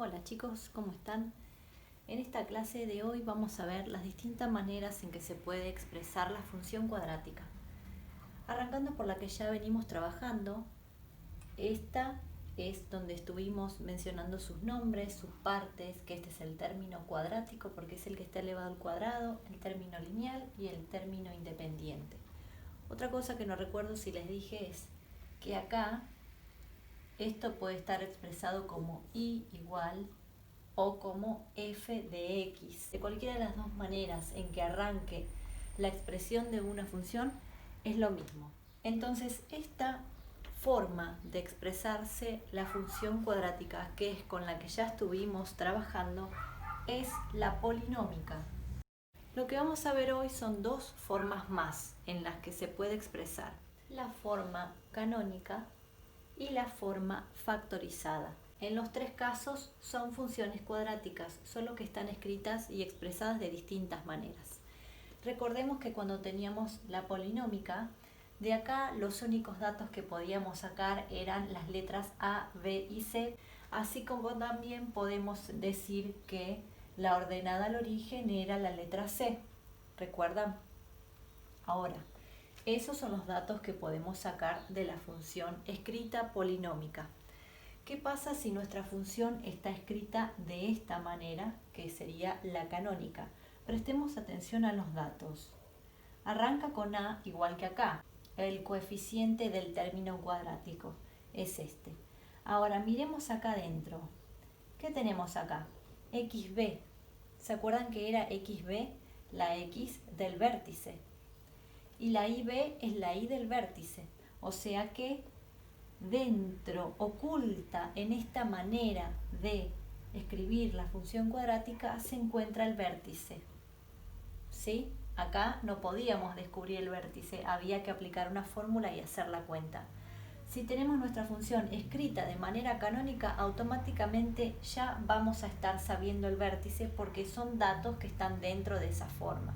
Hola chicos, ¿cómo están? En esta clase de hoy vamos a ver las distintas maneras en que se puede expresar la función cuadrática. Arrancando por la que ya venimos trabajando, esta es donde estuvimos mencionando sus nombres, sus partes, que este es el término cuadrático porque es el que está elevado al cuadrado, el término lineal y el término independiente. Otra cosa que no recuerdo si les dije es que acá esto puede estar expresado como y igual o como f de x. De cualquiera de las dos maneras en que arranque la expresión de una función es lo mismo. Entonces esta forma de expresarse la función cuadrática, que es con la que ya estuvimos trabajando, es la polinómica. Lo que vamos a ver hoy son dos formas más en las que se puede expresar: la forma canónica y la forma factorizada. En los tres casos son funciones cuadráticas, solo que están escritas y expresadas de distintas maneras. Recordemos que cuando teníamos la polinómica, de acá los únicos datos que podíamos sacar eran las letras A, B y C, así como también podemos decir que la ordenada al origen era la letra C. ¿Recuerdan? Ahora, esos son los datos que podemos sacar de la función escrita polinómica. ¿Qué pasa si nuestra función está escrita de esta manera, que sería la canónica? Prestemos atención a los datos. Arranca con A igual que acá. El coeficiente del término cuadrático es este. Ahora miremos acá adentro. ¿Qué tenemos acá? XB. ¿Se acuerdan que era XB? La X del vértice. Y la IB es la Y del vértice. O sea que dentro, oculta en esta manera de escribir la función cuadrática, se encuentra el vértice. ¿Sí? Acá no podíamos descubrir el vértice, había que aplicar una fórmula y hacer la cuenta. Si tenemos nuestra función escrita de manera canónica, automáticamente ya vamos a estar sabiendo el vértice porque son datos que están dentro de esa forma.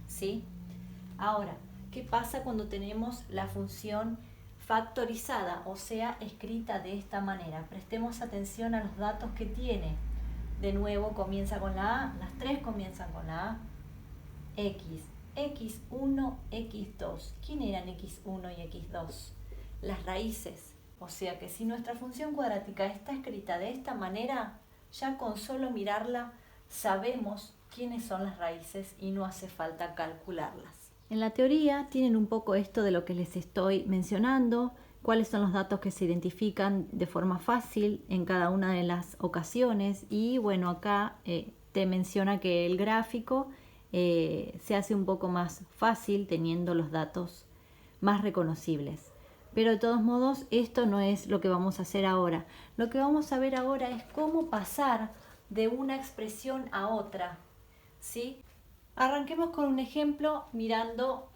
¿Sí? Ahora, ¿qué pasa cuando tenemos la función factorizada, o sea, escrita de esta manera? Prestemos atención a los datos que tiene. De nuevo comienza con la A, las tres comienzan con la A. X, X1, X2. ¿Quién eran X1 y X2? Las raíces. O sea que si nuestra función cuadrática está escrita de esta manera, ya con solo mirarla sabemos quiénes son las raíces y no hace falta calcularlas. En la teoría tienen un poco esto de lo que les estoy mencionando, cuáles son los datos que se identifican de forma fácil en cada una de las ocasiones, y bueno, acá te menciona que el gráfico se hace un poco más fácil teniendo los datos más reconocibles. Pero de todos modos, esto no es lo que vamos a hacer ahora. Lo que vamos a ver ahora es cómo pasar de una expresión a otra, ¿sí? Arranquemos con un ejemplo mirando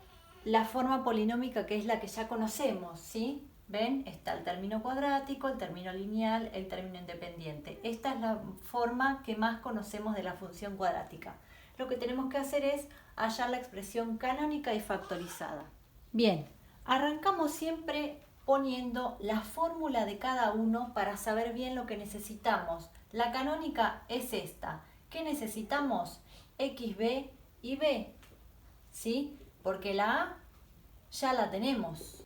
la forma polinómica, que es la que ya conocemos, ¿sí? ¿Ven? Está el término cuadrático, el término lineal, el término independiente. Esta es la forma que más conocemos de la función cuadrática. Lo que tenemos que hacer es hallar la expresión canónica y factorizada. Bien, arrancamos siempre poniendo la fórmula de cada uno para saber bien lo que necesitamos. La canónica es esta. ¿Qué necesitamos? XB y B, ¿sí? Porque la A ya la tenemos.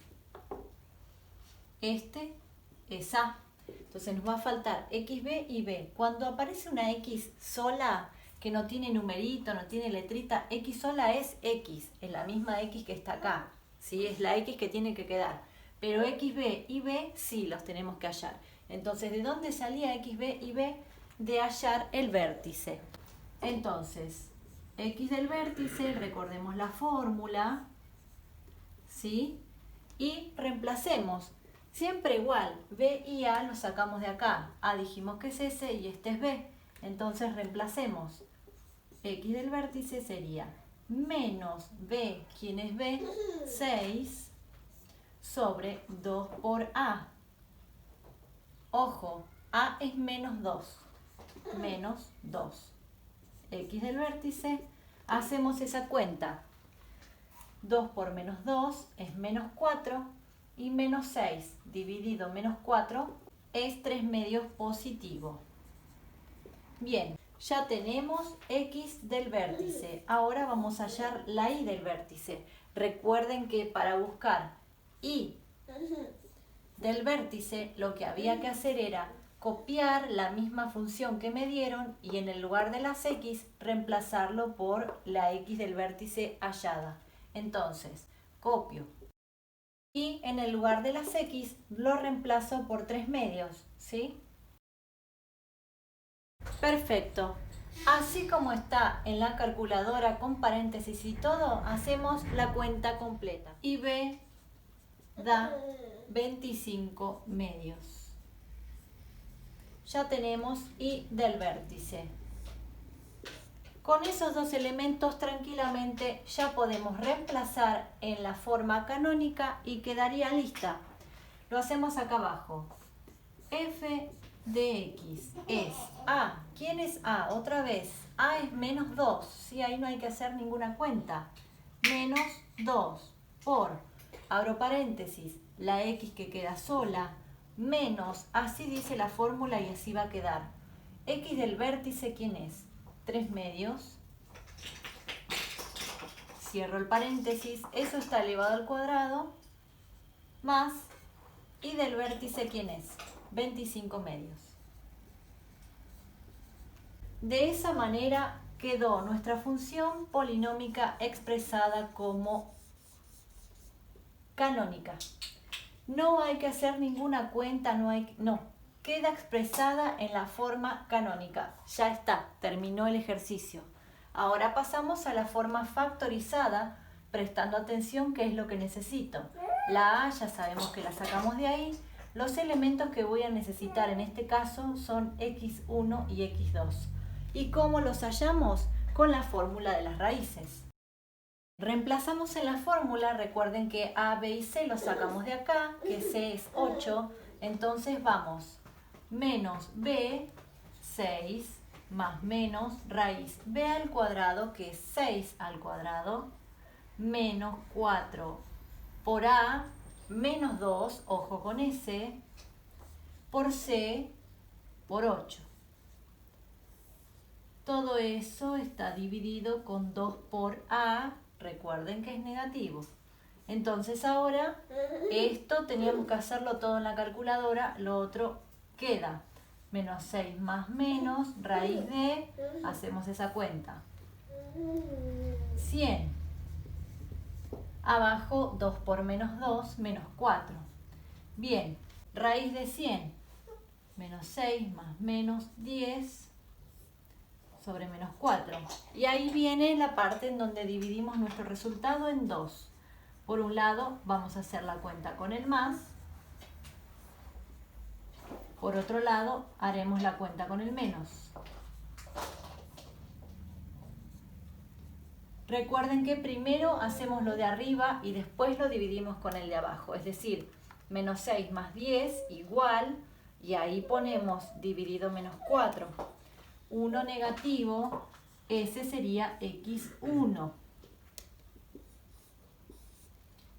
Este es A. Entonces nos va a faltar XB y B. Cuando aparece una X sola, que no tiene numerito, no tiene letrita, X sola es X, es la misma X que está acá, ¿sí? Es la X que tiene que quedar. Pero XB y B sí los tenemos que hallar. Entonces, ¿de dónde salía XB y B? De hallar el vértice. Entonces, X del vértice, recordemos la fórmula, ¿sí? Y reemplacemos. Siempre igual, B y A los sacamos de acá. A dijimos que es S y este es B. Entonces reemplacemos. X del vértice sería menos B, ¿quién es B? 6 sobre 2 por A. Ojo, A es menos 2. Menos 2. X del vértice, hacemos esa cuenta. 2 por menos 2 es menos 4 y menos 6 dividido menos 4 es 3 medios positivo. Bien, ya tenemos x del vértice. Ahora vamos a hallar la y del vértice. Recuerden que para buscar y del vértice lo que había que hacer era copiar la misma función que me dieron y en el lugar de las x reemplazarlo por la x del vértice hallada. Entonces, copio y en el lugar de las x lo reemplazo por 3/2, ¿sí? Perfecto. Así como está en la calculadora con paréntesis y todo, hacemos la cuenta completa. Y b da 25/2. Ya tenemos y del vértice. Con esos dos elementos tranquilamente ya podemos reemplazar en la forma canónica y quedaría lista. Lo hacemos acá abajo. F de x es A. ¿Quién es A? Otra vez. A es menos 2. ¿Sí? Ahí no hay que hacer ninguna cuenta. Menos 2 por, abro paréntesis, la x que queda sola, menos, así dice la fórmula y así va a quedar. X del vértice, ¿quién es? 3/2. Cierro el paréntesis, eso está elevado al cuadrado, más, y del vértice, ¿quién es? 25/2. De esa manera quedó nuestra función polinómica expresada como canónica. No hay que hacer ninguna cuenta, no. Queda expresada en la forma canónica. Ya está, terminó el ejercicio. Ahora pasamos a la forma factorizada, prestando atención qué es lo que necesito. La A ya sabemos que la sacamos de ahí. Los elementos que voy a necesitar en este caso son x1 y x2. ¿Y cómo los hallamos? Con la fórmula de las raíces. Reemplazamos en la fórmula, recuerden que A, B y C los sacamos de acá, que C es 8, entonces vamos, menos B, 6, más menos raíz B al cuadrado, que es 6 al cuadrado, menos 4 por A, menos 2, ojo con ese, por C, por 8. Todo eso está dividido con 2 por A, recuerden que es negativo. Entonces ahora esto teníamos que hacerlo todo en la calculadora, lo otro queda. Menos 6 más menos, raíz de, hacemos esa cuenta. 100. Abajo 2 por menos 2, menos 4. Bien, raíz de 100, menos 6 más menos 10 sobre menos 4. Y ahí viene la parte en donde dividimos nuestro resultado en 2. Por un lado vamos a hacer la cuenta con el más. Por otro lado haremos la cuenta con el menos. Recuerden que primero hacemos lo de arriba y después lo dividimos con el de abajo. Es decir, menos 6 más 10 igual, y ahí ponemos dividido menos 4. 1 negativo, ese sería x1.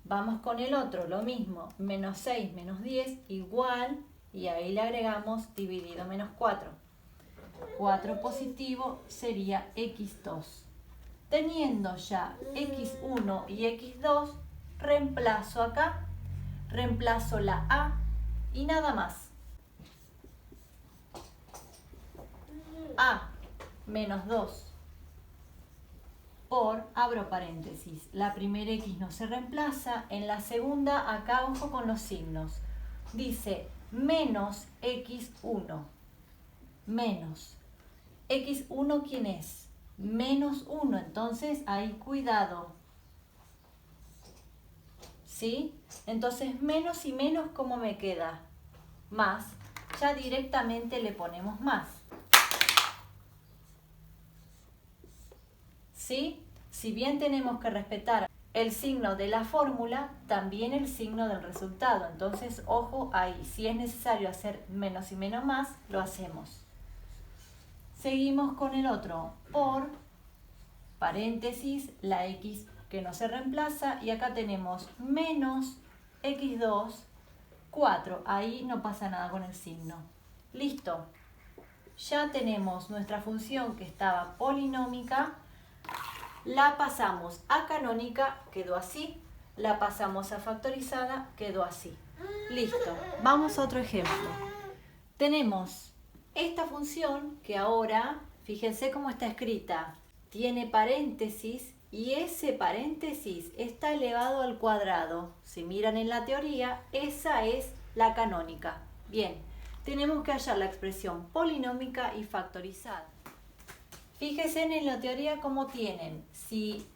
Vamos con el otro, lo mismo, menos 6 menos 10 igual, y ahí le agregamos dividido menos 4. 4 positivo sería x2. Teniendo ya x1 y x2, reemplazo acá, reemplazo la A y nada más. A menos 2 por, abro paréntesis, la primera x no se reemplaza, en la segunda acá ojo con los signos, dice menos x1, menos x1, ¿quién es? Menos 1, entonces ahí cuidado, ¿sí? Entonces menos y menos, ¿cómo me queda? Más, ya directamente le ponemos más. ¿Sí? Si bien tenemos que respetar el signo de la fórmula, también el signo del resultado. Entonces, ojo ahí, si es necesario hacer menos y menos más, lo hacemos. Seguimos con el otro, por paréntesis, la x que no se reemplaza, y acá tenemos menos x2, 4. Ahí no pasa nada con el signo. Listo. ya tenemos nuestra función que estaba polinómica, la pasamos a canónica, quedó así, la pasamos a factorizada, quedó así. Listo, vamos a otro ejemplo. Tenemos esta función que ahora, fíjense cómo está escrita, tiene paréntesis y ese paréntesis está elevado al cuadrado. Si miran en la teoría, esa es la canónica. Bien, tenemos que hallar la expresión polinómica y factorizada. Fíjense en la teoría cómo tienen. Si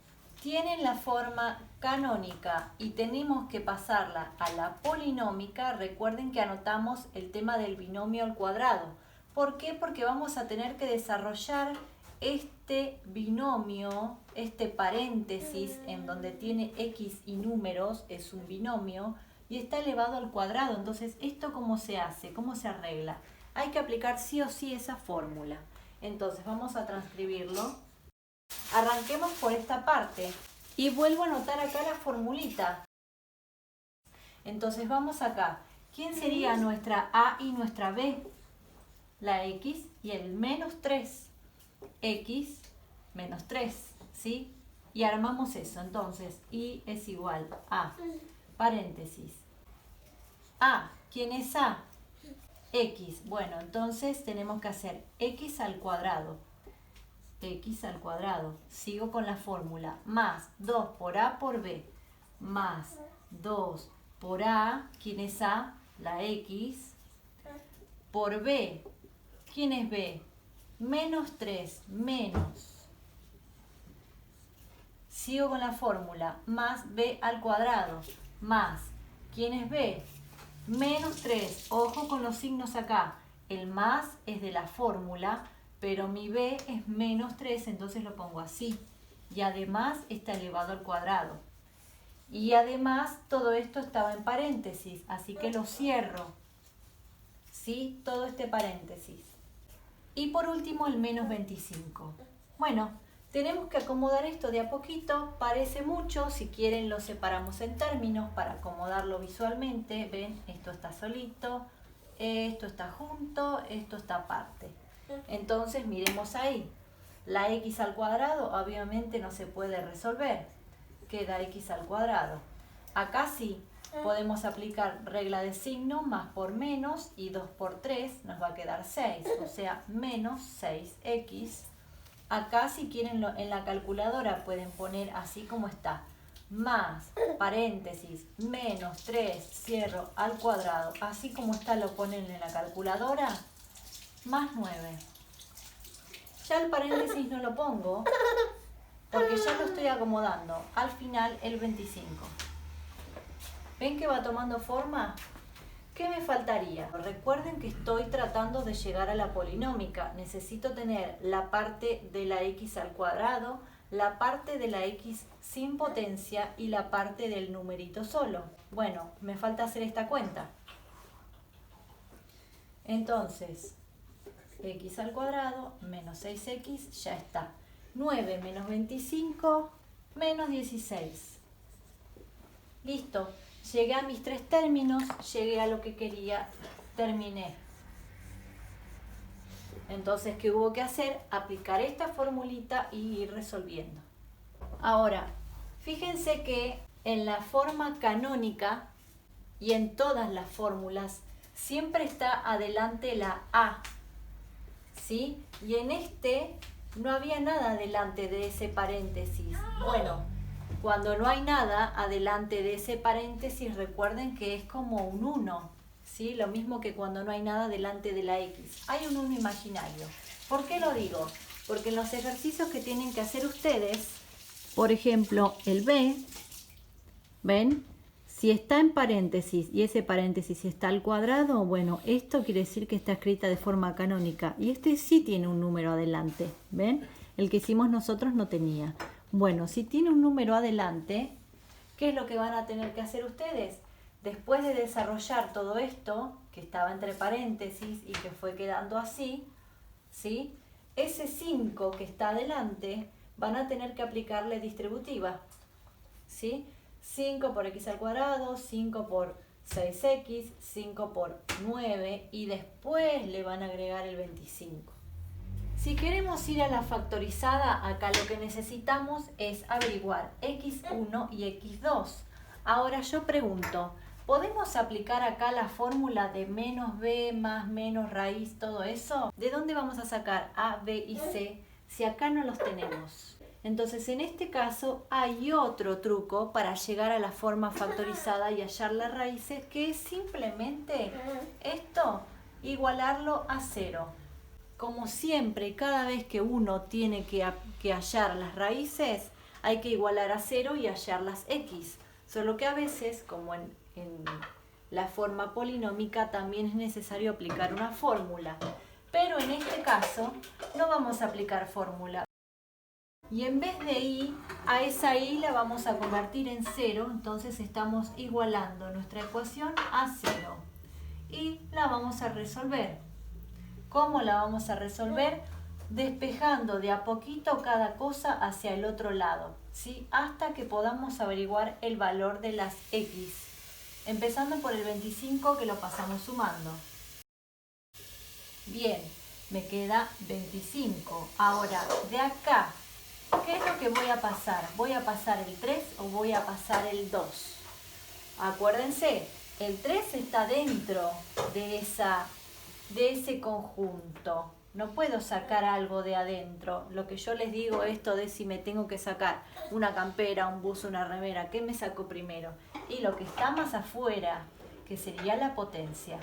tienen la forma canónica y tenemos que pasarla a la polinómica, recuerden que anotamos el tema del binomio al cuadrado. ¿Por qué? Porque vamos a tener que desarrollar este binomio, este paréntesis en donde tiene x y números, es un binomio y está elevado al cuadrado. Entonces, ¿esto cómo se hace? ¿Cómo se arregla? Hay que aplicar sí o sí esa fórmula. Entonces, vamos a transcribirlo. Arranquemos por esta parte y vuelvo a anotar acá la formulita. Entonces, vamos acá. ¿Quién sería nuestra A y nuestra B? La X y el menos 3. X menos 3, ¿sí? Y armamos eso. Entonces, y es igual a, paréntesis. A, ¿quién es A? X. Bueno, entonces tenemos que hacer X al cuadrado. X al cuadrado. Sigo con la fórmula. Más 2 por A por B. Más 2 por A. ¿Quién es A? La X. Por B. ¿Quién es B? Menos 3. Menos. Sigo con la fórmula. Más B al cuadrado. Más. ¿Quién es B? Menos 3. Ojo con los signos acá. El más es de la fórmula, pero mi b es menos 3, entonces lo pongo así. Y además está elevado al cuadrado. Y además todo esto estaba en paréntesis, así que lo cierro. ¿Sí? Todo este paréntesis. Y por último el menos 25. Bueno, tenemos que acomodar esto de a poquito. Parece mucho, si quieren lo separamos en términos para acomodarlo visualmente. ¿Ven? Esto está solito, esto está junto, esto está aparte. Entonces miremos ahí. La x al cuadrado obviamente no se puede resolver. Queda x al cuadrado. Acá sí, podemos aplicar regla de signo, más por menos, y 2 por 3 nos va a quedar 6. O sea, menos 6x. Acá si quieren en la calculadora pueden poner así como está. Más, paréntesis, menos 3, cierro al cuadrado. Así como está lo ponen en la calculadora. Más 9. Ya el paréntesis no lo pongo porque ya lo estoy acomodando. Al final el 25. ¿Ven que va tomando forma? ¿Qué me faltaría? Recuerden que estoy tratando de llegar a la polinómica. Necesito tener la parte de la x al cuadrado, la parte de la x sin potencia y la parte del numerito solo. Bueno, me falta hacer esta cuenta. Entonces, x al cuadrado menos 6x, ya está. 9 menos 25 menos 16. Listo. Llegué a mis 3 términos, llegué a lo que quería, terminé. Entonces, ¿qué hubo que hacer? Aplicar esta formulita y ir resolviendo. Ahora, fíjense que en la forma canónica y en todas las fórmulas siempre está adelante la A, ¿sí? Y en este no había nada adelante de ese paréntesis. Bueno, cuando no hay nada adelante de ese paréntesis, recuerden que es como un 1, ¿sí? Lo mismo que cuando no hay nada delante de la X. Hay un 1 imaginario. ¿Por qué lo digo? Porque en los ejercicios que tienen que hacer ustedes, por ejemplo, el B, ¿ven? Si está en paréntesis y ese paréntesis está al cuadrado, bueno, esto quiere decir que está escrita de forma canónica. Y este sí tiene un número adelante, ¿ven? El que hicimos nosotros no tenía. Bueno, si tiene un número adelante, ¿qué es lo que van a tener que hacer ustedes? Después de desarrollar todo esto, que estaba entre paréntesis y que fue quedando así, ¿sí? Ese 5 que está adelante, van a tener que aplicarle distributiva, ¿sí? 5 por x al cuadrado, 5 por 6x, 5 por 9 y después le van a agregar el 25. Si queremos ir a la factorizada, acá lo que necesitamos es averiguar x1 y x2. Ahora yo pregunto, ¿podemos aplicar acá la fórmula de menos b más menos raíz, todo eso? ¿De dónde vamos a sacar a, b y c si acá no los tenemos? Entonces, en este caso hay otro truco para llegar a la forma factorizada y hallar las raíces, que es simplemente esto, igualarlo a 0. Como siempre, cada vez que uno tiene que hallar las raíces, hay que igualar a 0 y hallar las x. Solo que a veces, como en la forma polinómica, también es necesario aplicar una fórmula. Pero en este caso, no vamos a aplicar fórmula. Y en vez de y, a esa y la vamos a convertir en 0, entonces estamos igualando nuestra ecuación a 0. Y la vamos a resolver. ¿Cómo la vamos a resolver? Despejando de a poquito cada cosa hacia el otro lado, ¿sí? Hasta que podamos averiguar el valor de las x. Empezando por el 25, que lo pasamos sumando. Bien, me queda 25. Ahora, de acá, ¿qué es lo que voy a pasar? ¿Voy a pasar el 3 o voy a pasar el 2? Acuérdense, el 3 está dentro de ese conjunto. No puedo sacar algo de adentro. Lo que yo les digo, esto de si me tengo que sacar una campera, un buzo, una remera, ¿qué me saco primero? Y lo que está más afuera, que sería la potencia.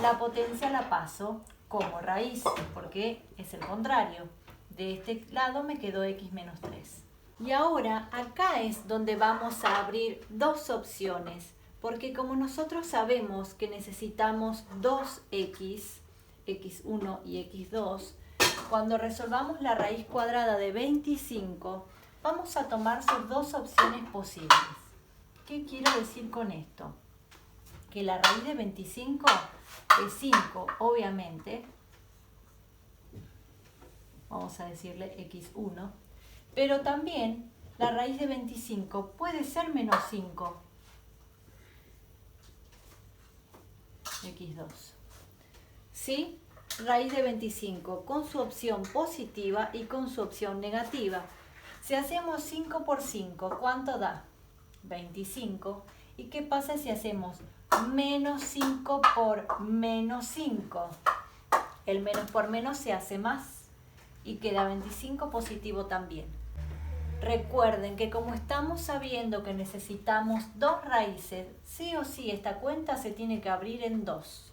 La potencia la paso como raíz, porque es el contrario. De este lado me quedó x menos 3. Y ahora acá es donde vamos a abrir dos opciones, porque como nosotros sabemos que necesitamos 2x, x1 y x2, cuando resolvamos la raíz cuadrada de 25, vamos a tomar sus dos opciones posibles. ¿Qué quiero decir con esto? Que la raíz de 25 es 5, obviamente. Vamos a decirle x1. Pero también la raíz de 25 puede ser menos 5. x2. ¿Sí? Raíz de 25 con su opción positiva y con su opción negativa. Si hacemos 5 por 5, ¿cuánto da? 25. ¿Y qué pasa si hacemos menos 5 por menos 5? El menos por menos se hace más y queda 25 positivo también. Recuerden que como estamos sabiendo que necesitamos dos raíces, sí o sí esta cuenta se tiene que abrir en 2.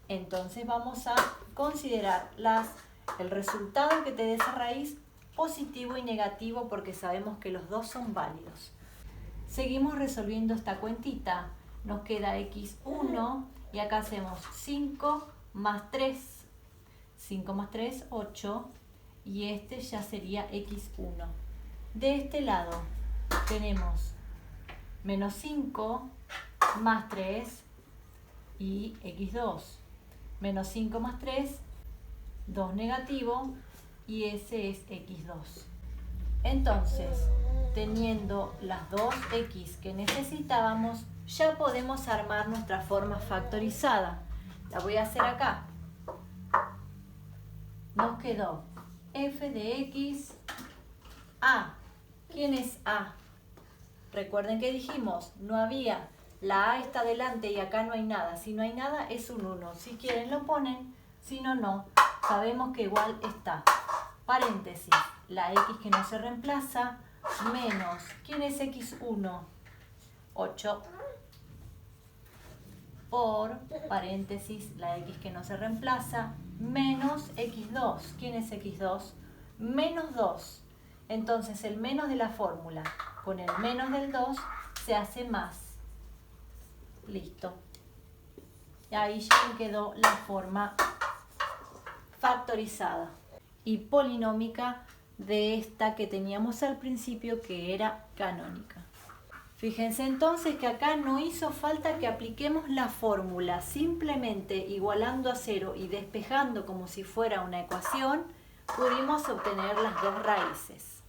Entonces vamos a considerar el resultado que te dé esa raíz positivo y negativo, porque sabemos que los dos son válidos. Seguimos resolviendo esta cuentita. Nos queda x1 y acá hacemos 5 más 3. 5 más 3, 8. Y este ya sería x1. De este lado tenemos menos 5 más 3 y x2. Menos 5 más 3, 2 negativo, y ese es x2. Entonces, teniendo las dos x que necesitábamos, ya podemos armar nuestra forma factorizada. La voy a hacer acá. Nos quedó f de x, a. ¿Quién es a? Recuerden que dijimos, no había... La A está delante y acá no hay nada. Si no hay nada, es un 1. Si quieren, lo ponen. Si no, no. Sabemos que igual está. Paréntesis. La X que no se reemplaza. Menos. ¿Quién es X1? 8. Por, paréntesis, la X que no se reemplaza. Menos X2. ¿Quién es X2? Menos 2. Entonces, el menos de la fórmula con el menos del 2 se hace más. Listo. Y ahí ya me quedó la forma factorizada y polinómica de esta que teníamos al principio, que era canónica. Fíjense entonces que acá no hizo falta que apliquemos la fórmula, simplemente igualando a 0 y despejando como si fuera una ecuación, pudimos obtener las dos raíces.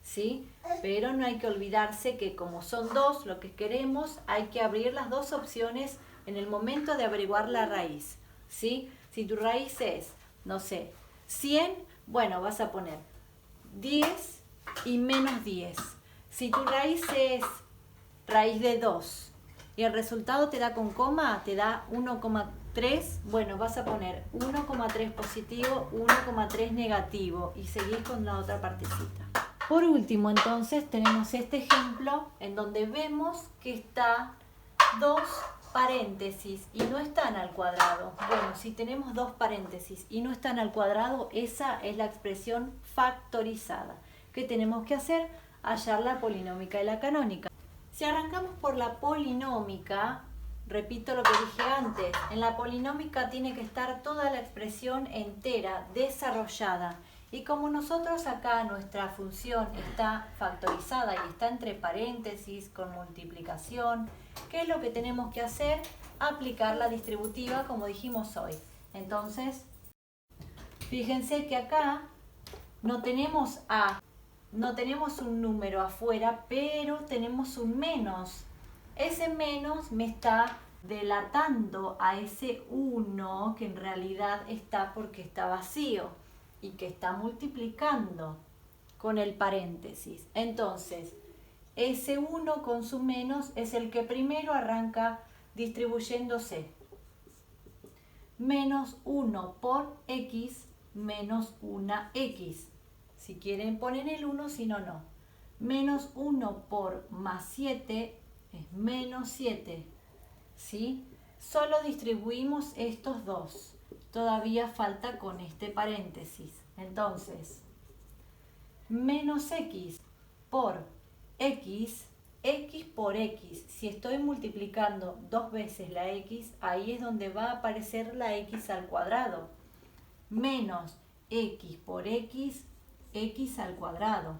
¿Sí? Pero no hay que olvidarse que como son dos lo que queremos, hay que abrir las dos opciones en el momento de averiguar la raíz. ¿Sí? Si tu raíz es, no sé, 100 Bueno, vas a poner 10 y menos 10. Si tu raíz es raíz de 2 y el resultado te da con coma, te da 1,3, bueno, vas a poner 1,3 positivo, 1,3 negativo y seguís con la otra partecita. Por último, entonces, tenemos este ejemplo en donde vemos que está 2 paréntesis y no están al cuadrado. Bueno, si tenemos 2 paréntesis y no están al cuadrado, esa es la expresión factorizada. ¿Qué tenemos que hacer? Hallar la polinómica y la canónica. Si arrancamos por la polinómica, repito lo que dije antes, en la polinómica tiene que estar toda la expresión entera, desarrollada. Y como nosotros acá nuestra función está factorizada y está entre paréntesis con multiplicación, ¿qué es lo que tenemos que hacer? Aplicar la distributiva como dijimos hoy. Entonces, fíjense que acá no tenemos A, no tenemos un número afuera, pero tenemos un menos. Ese menos me está delatando a ese 1 que en realidad está porque está vacío y que está multiplicando con el paréntesis. Entonces, ese 1 con su menos es el que primero arranca distribuyéndose. Menos 1 por x menos una x. Si quieren ponen el 1, si no, no. Menos 1 por más 7 es menos 7. ¿Sí? Solo distribuimos estos dos. Todavía falta con este paréntesis. Entonces, menos x por x, x por x. Si estoy multiplicando 2 veces la x, ahí es donde va a aparecer la x al cuadrado. Menos x por x, x al cuadrado.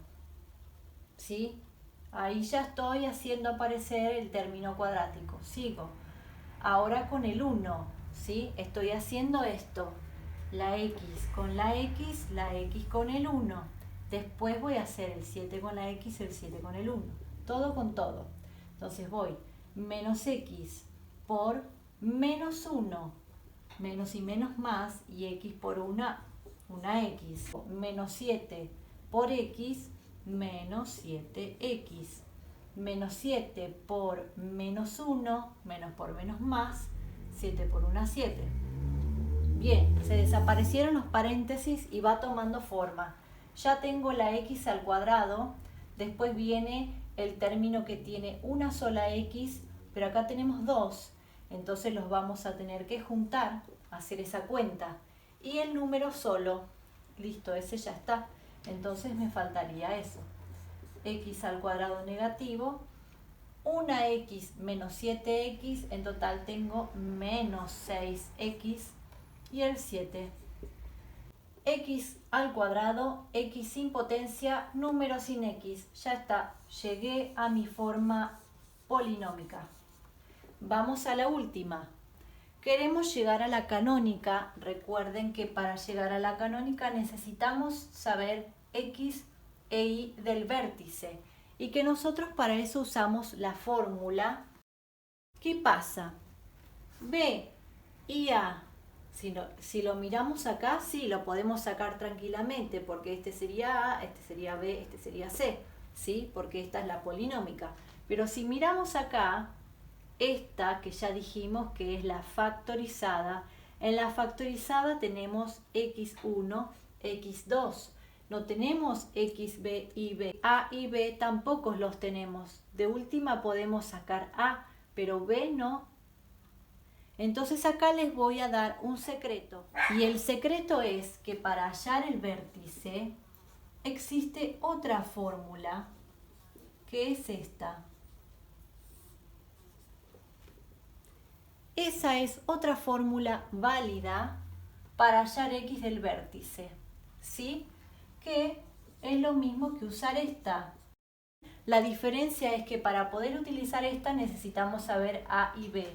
¿Sí? Ahí ya estoy haciendo aparecer el término cuadrático. Sigo. Ahora con el 1. ¿Sí? Estoy haciendo esto, la x con la x con el 1. Después voy a hacer el 7 con la x, el 7 con el 1. Todo con todo. Entonces voy menos x por menos 1. Menos y menos más y x por una x. Menos 7 por x, menos 7x. Menos 7 por menos 1, menos por menos más, 7 por 1, 7. Bien, se desaparecieron los paréntesis y va tomando forma. Ya tengo la x al cuadrado, después viene el término que tiene una sola x, pero acá tenemos 2, entonces los vamos a tener que juntar, hacer esa cuenta. Y el número solo, listo, ese ya está. Entonces me faltaría eso. X al cuadrado negativo, una x menos 7x, en total tengo menos 6x y el 7. X al cuadrado, x sin potencia, número sin x. Ya está, llegué a mi forma polinómica. Vamos a la última. Queremos llegar a la canónica. Recuerden que para llegar a la canónica necesitamos saber x e y del vértice y que nosotros para eso usamos la fórmula. ¿Qué pasa? B y A, si lo miramos acá, sí, lo podemos sacar tranquilamente porque este sería A, este sería B, este sería C, ¿sí? Porque esta es la polinómica. Pero si miramos acá, esta que ya dijimos que es la factorizada, en la factorizada tenemos x1, x2. No tenemos x, b y b. A y b tampoco los tenemos. De última podemos sacar A, pero B no. Entonces acá les voy a dar un secreto. Y el secreto es que para hallar el vértice existe otra fórmula, que es esta. Esa es otra fórmula válida para hallar x del vértice, ¿sí? Que es lo mismo que usar esta. La diferencia es que para poder utilizar esta necesitamos saber A y B.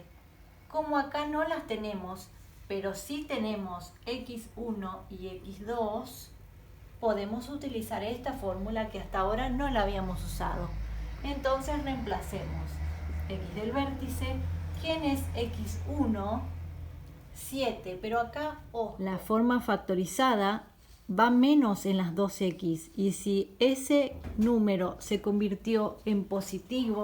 Como acá no las tenemos, pero sí tenemos x1 y x2, podemos utilizar esta fórmula que hasta ahora no la habíamos usado. Entonces reemplacemos x del vértice. ¿Quién es x1? 7, pero acá, ojo, la forma factorizada va menos en las dos x y si ese número se convirtió en positivo,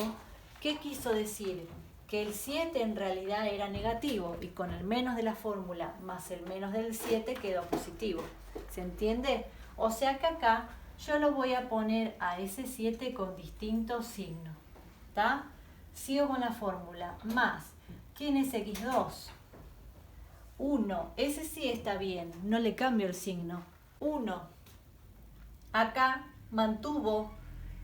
¿qué quiso decir? Que el 7 en realidad era negativo y con el menos de la fórmula más el menos del 7 quedó positivo. ¿Se entiende? O sea que acá yo lo voy a poner a ese 7 con distintos signos. ¿Está? Sigo con la fórmula. Más, ¿quién es x2? 1. Ese sí está bien, no le cambio el signo. 1. Acá mantuvo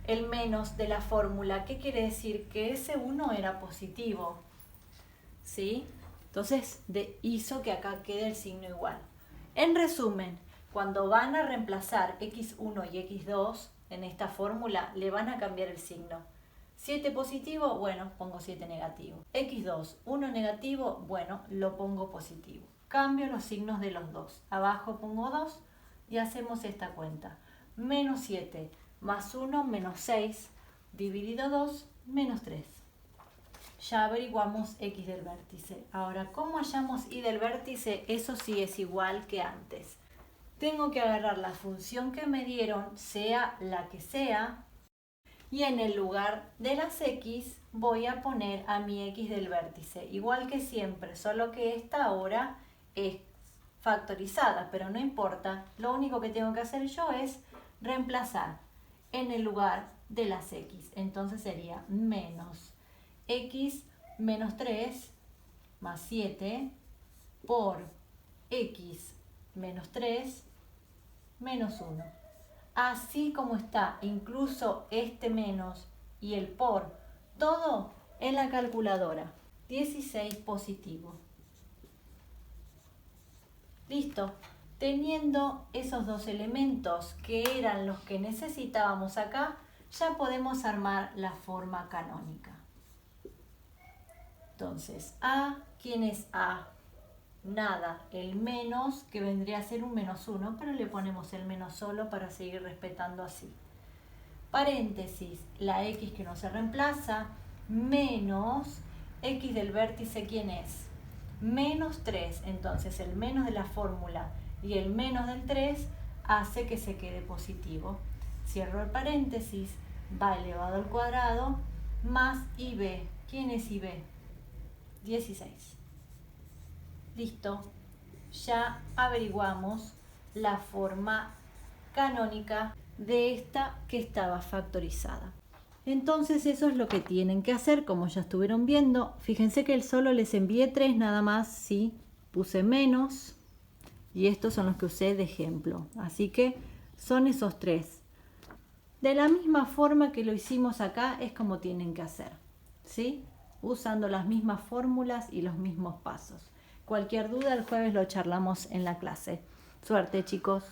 el menos de la fórmula. ¿Qué quiere decir? Que ese 1 era positivo. ¿Sí? Entonces hizo que acá quede el signo igual. En resumen, cuando van a reemplazar x1 y x2 en esta fórmula, le van a cambiar el signo. 7 positivo, bueno, pongo 7 negativo. x2, 1 negativo, bueno, lo pongo positivo. Cambio los signos de los dos. Abajo pongo 2 y hacemos esta cuenta. Menos 7 más 1 menos 6 dividido 2 menos 3. Ya averiguamos x del vértice. Ahora, ¿cómo hallamos y del vértice? Eso sí es igual que antes. Tengo que agarrar la función que me dieron, sea la que sea, y en el lugar de las x voy a poner a mi x del vértice. Igual que siempre, solo que esta ahora es factorizada, pero no importa. Lo único que tengo que hacer yo es reemplazar en el lugar de las x. Entonces sería menos x menos 3 más 7 por x menos 3 menos 1. Así como está, incluso este menos y el por, todo en la calculadora. 16 positivo. Listo. Teniendo esos dos elementos que eran los que necesitábamos acá, ya podemos armar la forma canónica. Entonces, A, ¿quién es A? Nada, el menos, que vendría a ser un menos 1, pero le ponemos el menos solo para seguir respetando así. Paréntesis, la x que no se reemplaza, menos x del vértice, ¿quién es? Menos 3, entonces el menos de la fórmula y el menos del 3 hace que se quede positivo. Cierro el paréntesis, va elevado al cuadrado, más IB. ¿Quién es IB? 16. Listo. Ya averiguamos la forma canónica de esta que estaba factorizada. Entonces eso es lo que tienen que hacer, como ya estuvieron viendo. Fíjense que solo les envié 3 nada más, sí, puse menos y estos son los que usé de ejemplo. Así que son esos 3. De la misma forma que lo hicimos acá es como tienen que hacer, ¿sí? Usando las mismas fórmulas y los mismos pasos. Cualquier duda el jueves lo charlamos en la clase. Suerte, chicos.